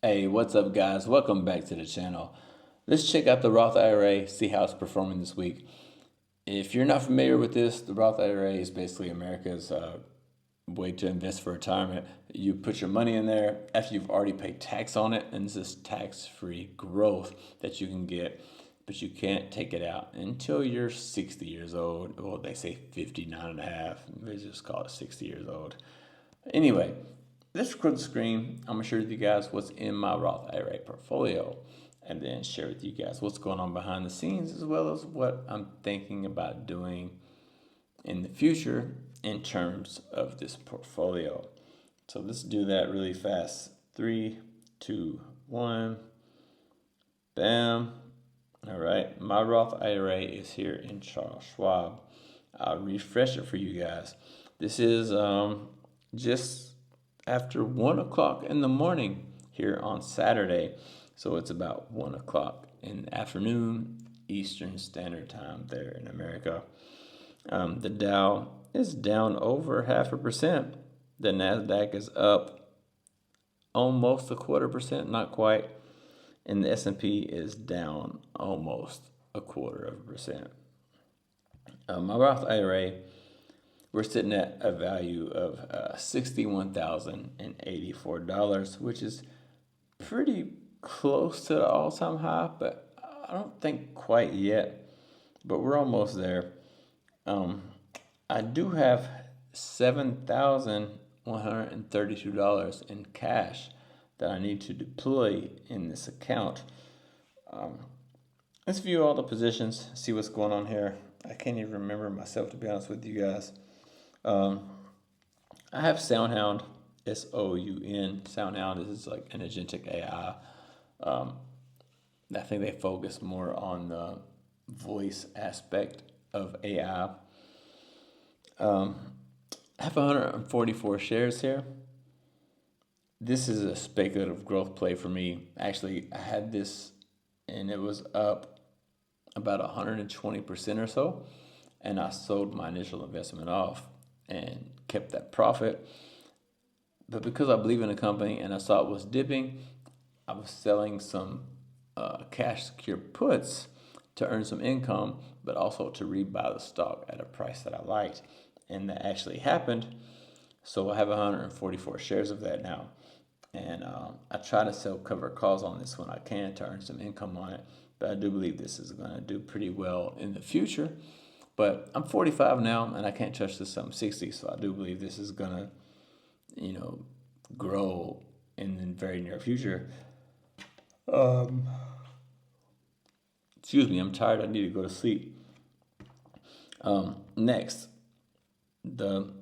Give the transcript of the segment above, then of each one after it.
Hey, what's up, guys? Welcome back to the channel. Let's check out the Roth IRA, see how it's performing this week. If you're not familiar with this, the Roth IRA is basically America's way to invest for retirement. You put your money in there after you've already paid tax on it, and this is tax-free growth that you can get, but you can't take it out until you're 60 years old. Well, they say 59 and a half. They just call it 60 years old. Anyway, let's record the screen. I'm going to share with you guys what's in my Roth IRA portfolio and then share with you guys what's going on behind the scenes as well as what I'm thinking about doing in the future in terms of this portfolio. So let's do that really fast. 3, 2, 1. Bam. All right. My Roth IRA is here in Charles Schwab. I'll refresh it for you guys. This is just after 1 o'clock in the morning here on Saturday. So it's about 1 o'clock in the afternoon, Eastern Standard Time there in America. The Dow is down over 0.5%. The NASDAQ is up almost 0.25%, not quite. And the S&P is down almost 0.25%. My Roth IRA, we're sitting at a value of $61,084, which is pretty close to the all-time high, but I don't think quite yet, but we're almost there. I do have $7,132 in cash that I need to deploy in this account. Let's view all the positions, see what's going on here. I can't even remember myself, to be honest with you guys. I have SoundHound, SOUN. SoundHound is like an agentic AI. I think they focus more on the voice aspect of AI. I have 144 shares here. This is a speculative growth play for me. Actually, I had this and it was up about 120% or so, and I sold my initial investment off and kept that profit. But because I believe in the company and I saw it was dipping, I was selling some cash secure puts to earn some income, but also to rebuy the stock at a price that I liked. And that actually happened. So I have 144 shares of that now. And I try to sell cover calls on this when I can to earn some income on it. But I do believe this is going to do pretty well in the future. But I'm 45 now, and I can't touch this. I'm 60, so I do believe this is going to, grow in the very near future. Excuse me, I'm tired. I need to go to sleep. Next, the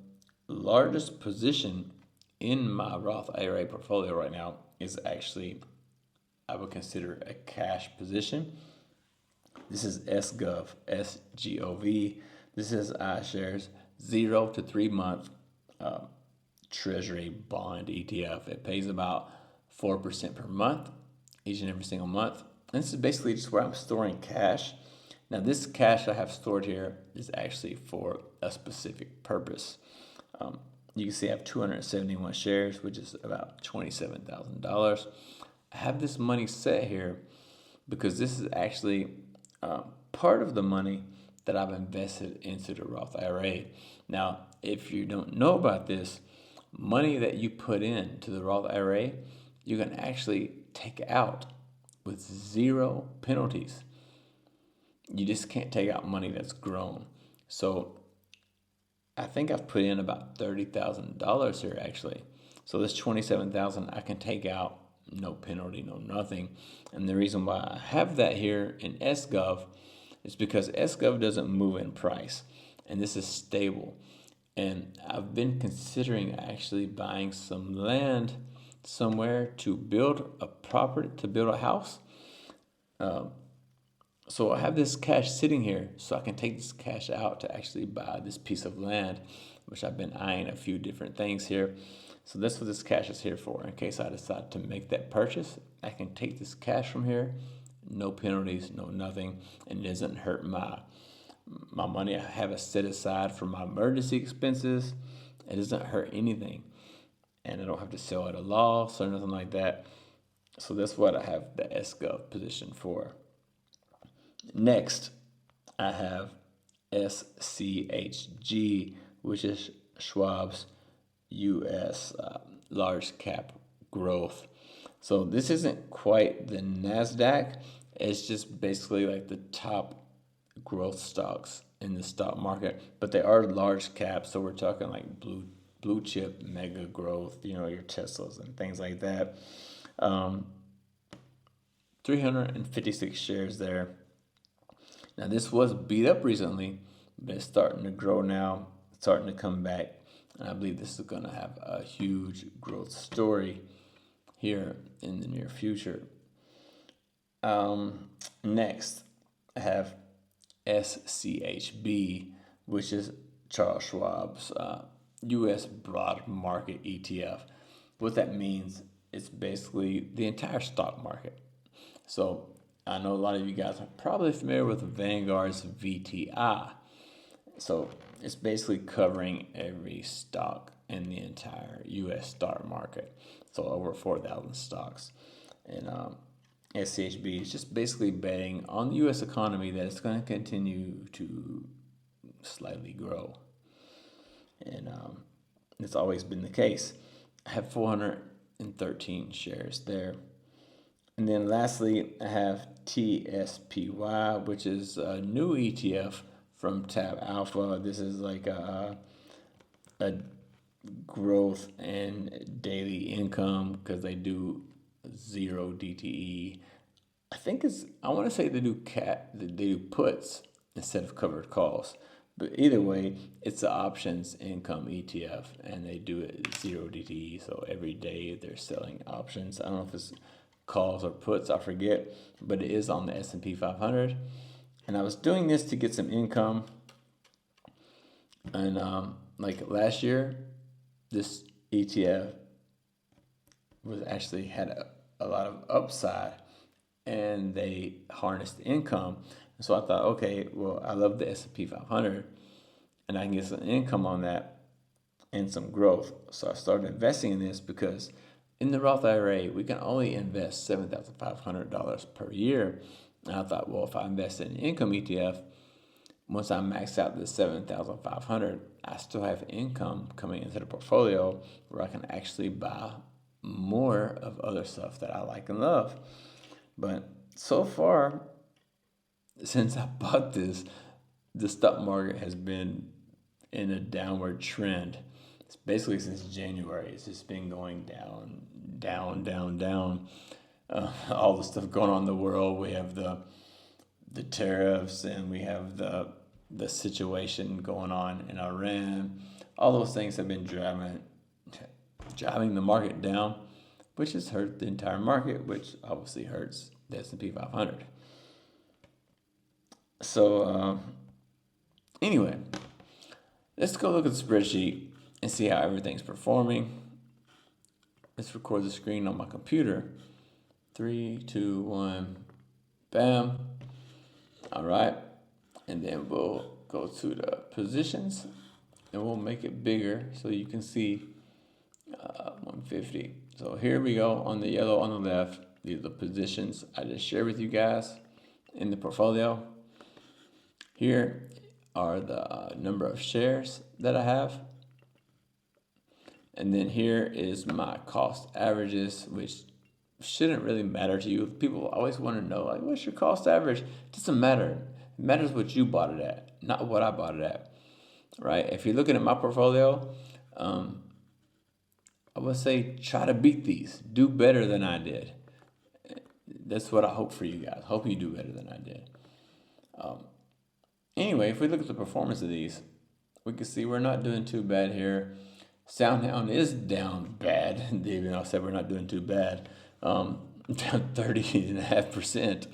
largest position in my Roth IRA portfolio right now is actually, I would consider a cash position. This is SGOV, SGOV. This is iShares 0 to 3 month Treasury bond ETF. It pays about 4% per month, each and every single month. And this is basically just where I'm storing cash. Now, this cash I have stored here is actually for a specific purpose. You can see I have 271 shares, which is about $27,000. I have this money set here because this is actually part of the money that I've invested into the Roth IRA. Now, if you don't know about this, money that you put into the Roth IRA, you can actually take out with zero penalties. You just can't take out money that's grown. So I think I've put in about $30,000 here actually. So this $27,000 I can take out, no penalty, no nothing. And the reason why I have that here in SGOV is because SGOV doesn't move in price, and this is stable. And I've been considering actually buying some land somewhere to build a property, to build a house. So I have this cash sitting here, so I can take this cash out to actually buy this piece of land, which I've been eyeing a few different things here. So that's what this cash is here for. In case I decide to make that purchase, I can take this cash from here, no penalties, no nothing, and it doesn't hurt my money. I have it set aside for my emergency expenses. It doesn't hurt anything, and I don't have to sell at a loss or nothing like that. So that's what I have the SGov position for. Next, I have SCHG, which is Schwab's U.S. Large cap growth. So this isn't quite the NASDAQ. It's just basically like the top growth stocks in the stock market, but they are large caps. So we're talking like blue chip mega growth, your Teslas and things like that. 356 shares there. Now this was beat up recently, but it's starting to grow now, it's starting to come back. And I believe this is going to have a huge growth story here in the near future. Next, I have SCHB, which is Charles Schwab's U.S. broad market ETF. What that means, it's basically the entire stock market. So I know a lot of you guys are probably familiar with Vanguard's VTI. So it's basically covering every stock in the entire U.S. stock market. So over 4,000 stocks. And SCHB is just basically betting on the U.S. economy that it's going to continue to slightly grow. And it's always been the case. I have 413 shares there. And then lastly, I have TSPY, which is a new ETF from Tab Alpha. This is like a growth and daily income because they do zero DTE. I want to say they do puts instead of covered calls. But either way, it's the options income ETF, and they do it zero DTE. So every day they're selling options. I don't know if it's calls or puts, I forget, but it is on the S&P 500. And I was doing this to get some income. And like last year, this ETF was actually had a lot of upside, and they harnessed income. And so I thought, okay, well, I love the S&P 500, and I can get some income on that and some growth. So I started investing in this because in the Roth IRA, we can only invest $7,500 per year. And I thought, well, if I invest in an income ETF, once I max out the $7,500, I still have income coming into the portfolio where I can actually buy more of other stuff that I like and love. But so far, since I bought this, the stock market has been in a downward trend. It's basically since January. It's just been going down, down, down, down. All the stuff going on in the world. We have the tariffs, and we have the situation going on in Iran. All those things have been driving the market down, which has hurt the entire market, which obviously hurts the S&P 500. So anyway, let's go look at the spreadsheet and see how everything's performing. Let's record the screen on my computer. 3, 2, 1, bam. All right. And then we'll go to the positions, and we'll make it bigger so you can see 150. So here we go on the yellow on the left. These are the positions I just shared with you guys in the portfolio. Here are the number of shares that I have. And then here is my cost averages, which shouldn't really matter to you. People always want to know, like, what's your cost average? It doesn't matter. It matters what you bought it at, not what I bought it at, right? If you're looking at my portfolio, I would say try to beat these. Do better than I did. That's what I hope for you guys. Hope you do better than I did. Anyway, if we look at the performance of these, we can see we're not doing too bad here. SoundHound is down bad, even though I said we're not doing too bad. Down 30.5%.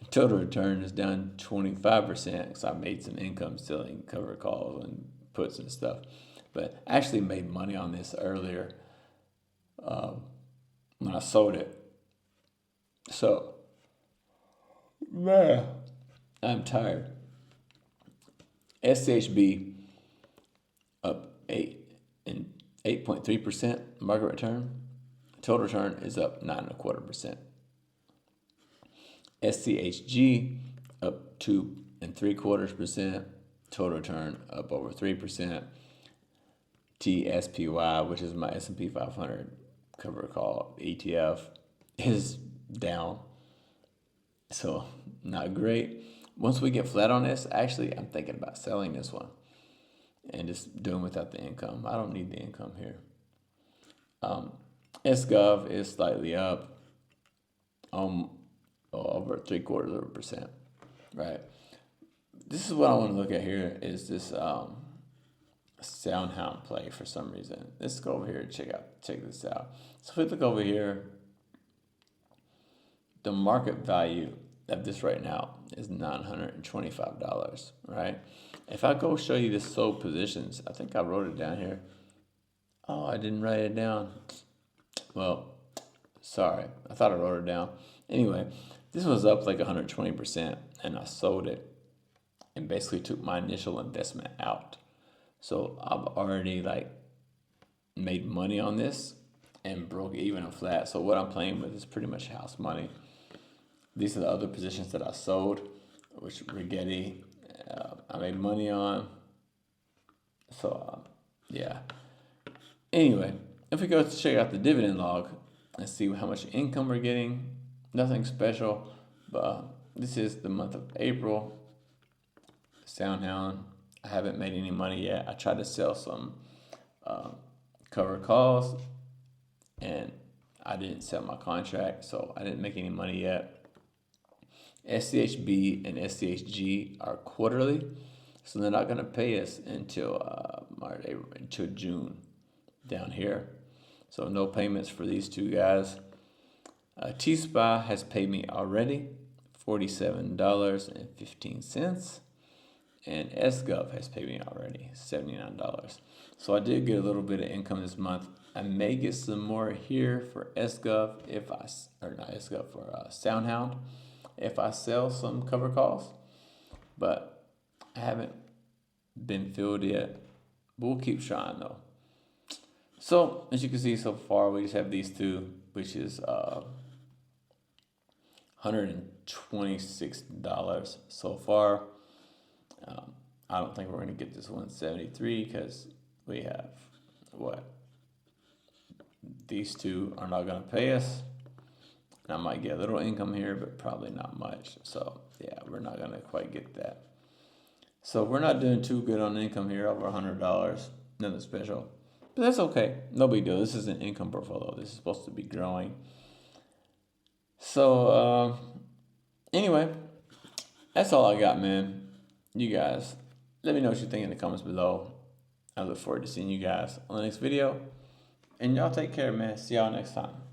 Total return is down 25%. So I made some income selling cover calls and puts and stuff. But I actually made money on this earlier when I sold it. So, man, I'm tired. SHB up 8.3% market return. Total return is up 9.25%. SCHG up 2.75%. Total return up over 3%. TSPY, which is my S&P 500 cover call ETF, is down. So not great. Once we get flat on this, actually, I'm thinking about selling this one and just doing without the income. I don't need the income here. SGov is slightly up, over 0.75%, right? This is what I want to look at here is this Soundhound play for some reason. Let's go over here and check this out. So if we look over here, the market value of this right now is $925, right? If I go show you the sold positions, I think I wrote it down here. Oh, I didn't write it down. Well, sorry. I thought I wrote it down. Anyway, this was up like 120%, and I sold it and basically took my initial investment out. So I've already made money on this and broke even and flat. So what I'm playing with is pretty much house money. These are the other positions that I sold, which Rigetti, I made money on. So yeah. Anyway, if we go to check out the dividend log and see how much income we're getting, nothing special, but this is the month of April. Soundhound, I haven't made any money yet. I tried to sell some cover calls, and I didn't sell my contract, so I didn't make any money yet. SCHB and SCHG are quarterly, so they're not going to pay us until until June down here. So no payments for these two guys. T-SPY has paid me already $47.15. And SGov has paid me already $79. So I did get a little bit of income this month. I may get some more here for SGov for Soundhound if I sell some cover calls, but I haven't been filled yet. But we'll keep trying though. So as you can see so far, we just have these two, which is $126 so far. I don't think we're going to get this 173 because we have these two are not going to pay us. And I might get a little income here, but probably not much. So yeah, we're not going to quite get that. So we're not doing too good on income here, over $100. Nothing special, but that's okay. No big deal. This is an income portfolio. This is supposed to be growing. So anyway, that's all I got, man. You guys, let me know what you think in the comments below. I look forward to seeing you guys on the next video. And y'all take care, man. See y'all next time.